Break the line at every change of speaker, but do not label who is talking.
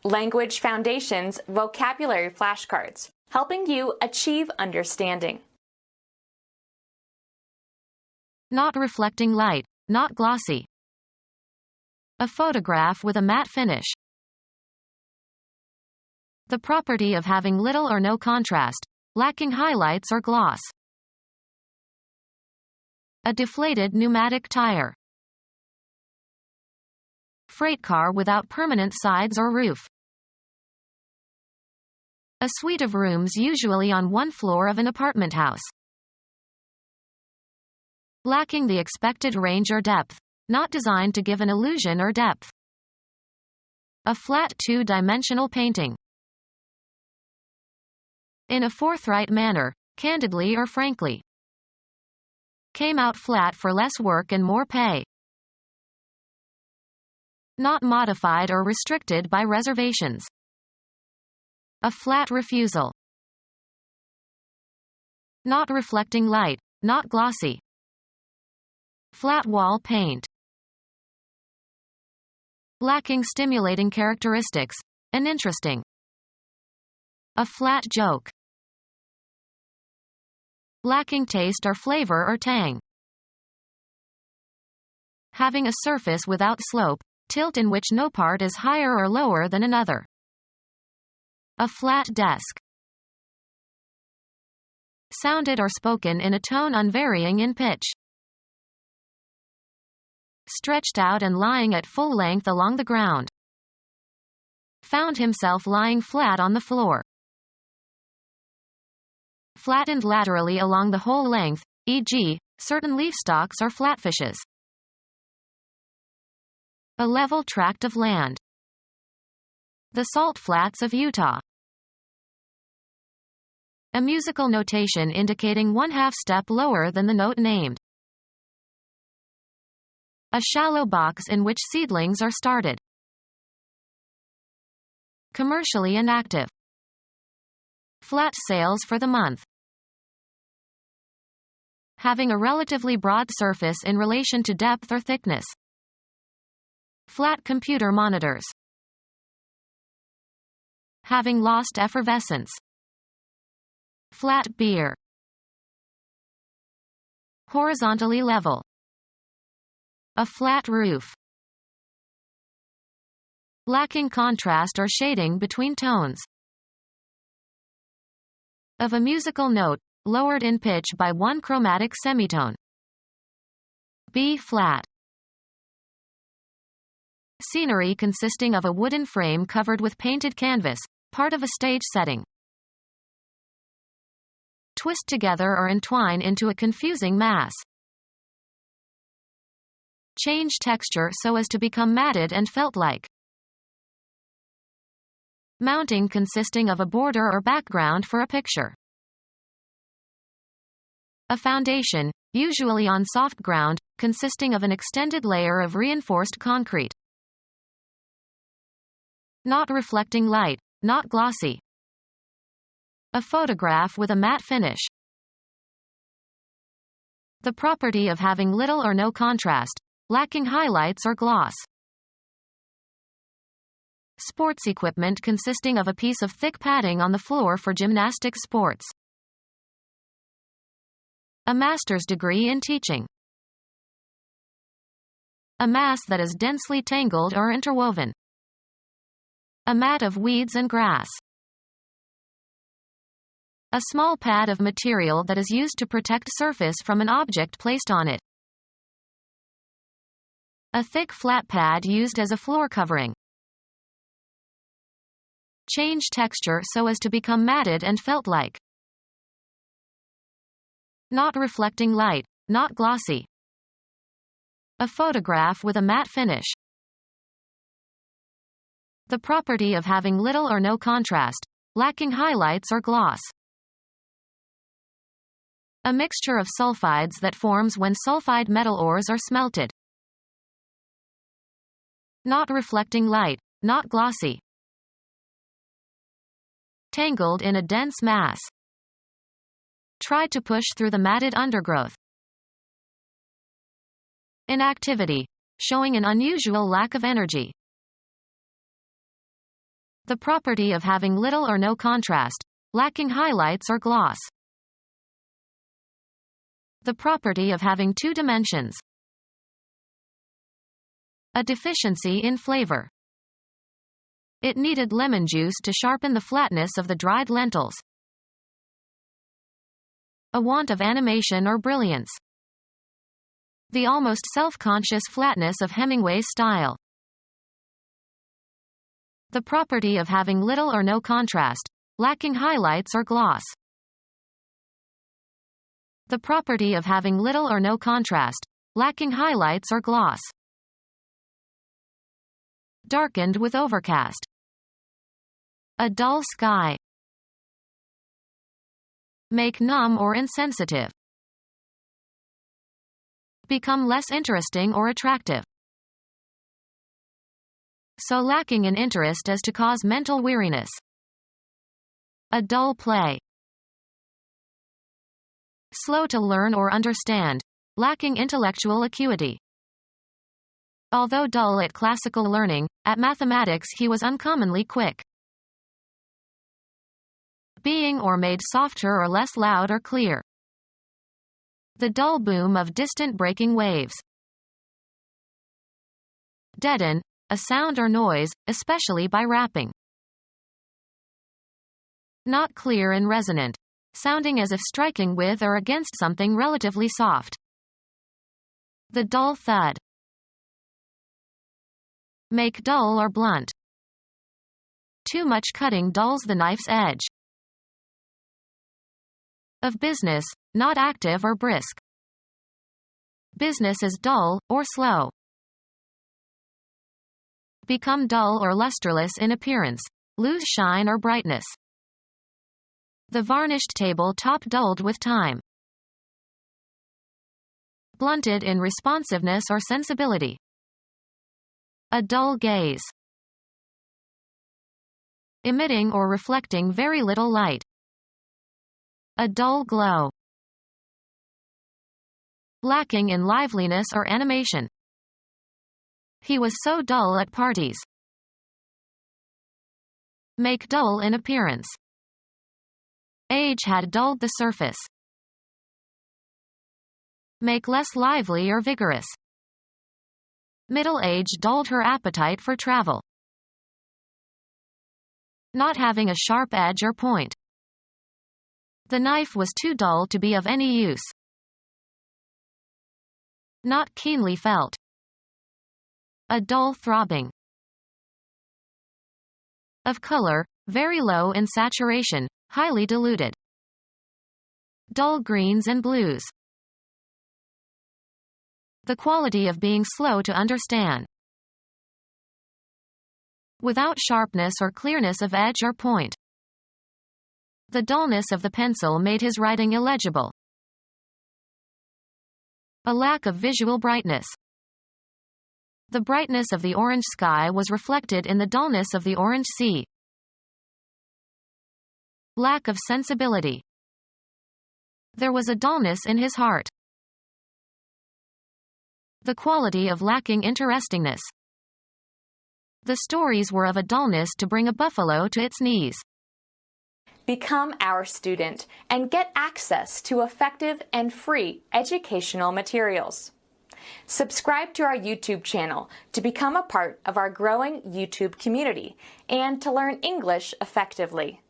Language Foundations Vocabulary Flashcards, helping you achieve understanding.
Not reflecting light, not glossy. A photograph with a matte finish. The property of having little or no contrast, lacking highlights or gloss. A deflated pneumatic tire. Freight car without permanent sides or roof. A suite of rooms usually on one floor of an apartment house. Lacking the expected range or depth, not designed to give an illusion or depth. A flat two-dimensional painting. In a forthright manner, candidly or frankly. Came out flat for less work and more pay. Not modified or restricted by reservations. A flat refusal. Not reflecting light, not glossy. Flat wall paint. Lacking stimulating characteristics, uninteresting. A flat joke. Lacking taste or flavor or tang. Having a surface without slope, tilt in which no part is higher or lower than another. A flat desk. Sounded or spoken in a tone unvarying in pitch. Stretched out and lying at full length along the ground. Found himself lying flat on the floor. Flattened laterally along the whole length, e.g., certain leaf stalks or flatfishes. A level tract of land. The salt flats of Utah. A musical notation indicating 1/2 step lower than the note named. A shallow box in which seedlings are started. Commercially inactive. Flat sales for the month. Having a relatively broad surface in relation to depth or thickness. Flat computer monitors. Having lost effervescence. Flat beer. Horizontally level. A flat roof. Lacking contrast or shading between tones. Of a musical note, lowered in pitch by one chromatic semitone. B flat. Scenery consisting of a wooden frame covered with painted canvas, part of a stage setting. Twist together or entwine into a confusing mass. Change texture so as to become matted and felt-like. Mounting consisting of a border or background for a picture. A foundation, usually on soft ground, consisting of an extended layer of reinforced concrete. Not reflecting light, not glossy. A photograph with a matte finish. The property of having little or no contrast, lacking highlights or gloss. Sports equipment consisting of a piece of thick padding on the floor for gymnastic sports. A master's degree in teaching. A mass that is densely tangled or interwoven. A mat of weeds and grass. A small pad of material that is used to protect surface from an object placed on it. A thick flat pad used as a floor covering. Change texture so as to become matted and felt-like. Not reflecting light, not glossy. A photograph with a matte finish. The property of having little or no contrast, lacking highlights or gloss. A mixture of sulfides that forms when sulfide metal ores are smelted. Not reflecting light, not glossy. Tangled in a dense mass. Tried to push through the matted undergrowth. Inactivity, showing an unusual lack of energy. The property of having little or no contrast, lacking highlights or gloss. The property of having two dimensions. A deficiency in flavor. It needed lemon juice to sharpen the flatness of the dried lentils. A want of animation or brilliance. The almost self-conscious flatness of Hemingway's style. The property of having little or no contrast, lacking highlights or gloss. The property of having little or no contrast, lacking highlights or gloss. Darkened with overcast. A dull sky. Make numb or insensitive. Become less interesting or attractive. So lacking in interest as to cause mental weariness. A dull play. Slow to learn or understand, lacking intellectual acuity. Although dull at classical learning, at mathematics he was uncommonly quick. Being or made softer or less loud or clear. The dull boom of distant breaking waves. Deaden, a sound or noise, especially by rapping. Not clear and resonant, sounding as if striking with or against something relatively soft. The dull thud. Make dull or blunt. Too much cutting dulls the knife's edge. Of business, not active or brisk. Business is dull, or slow. Become dull or lusterless in appearance, lose shine or brightness. The varnished table top dulled with time. Blunted in responsiveness or sensibility. A dull gaze. Emitting or reflecting very little light. A dull glow. Lacking in liveliness or animation. He was so dull at parties. Make dull in appearance. Age had dulled the surface. Make less lively or vigorous. Middle age dulled her appetite for travel. Not having a sharp edge or point. The knife was too dull to be of any use. Not keenly felt. A dull throbbing. Of color, very low in saturation, highly diluted. Dull greens and blues. The quality of being slow to understand. Without sharpness or clearness of edge or point. The dullness of the pencil made his writing illegible. A lack of visual brightness. The brightness of the orange sky was reflected in the dullness of the orange sea. Lack of sensibility. There was a dullness in his heart. The quality of lacking interestingness. The stories were of a dullness to bring a buffalo to its knees.
Become our student and get access to effective and free educational materials. Subscribe to our YouTube channel to become a part of our growing YouTube community and to learn English effectively.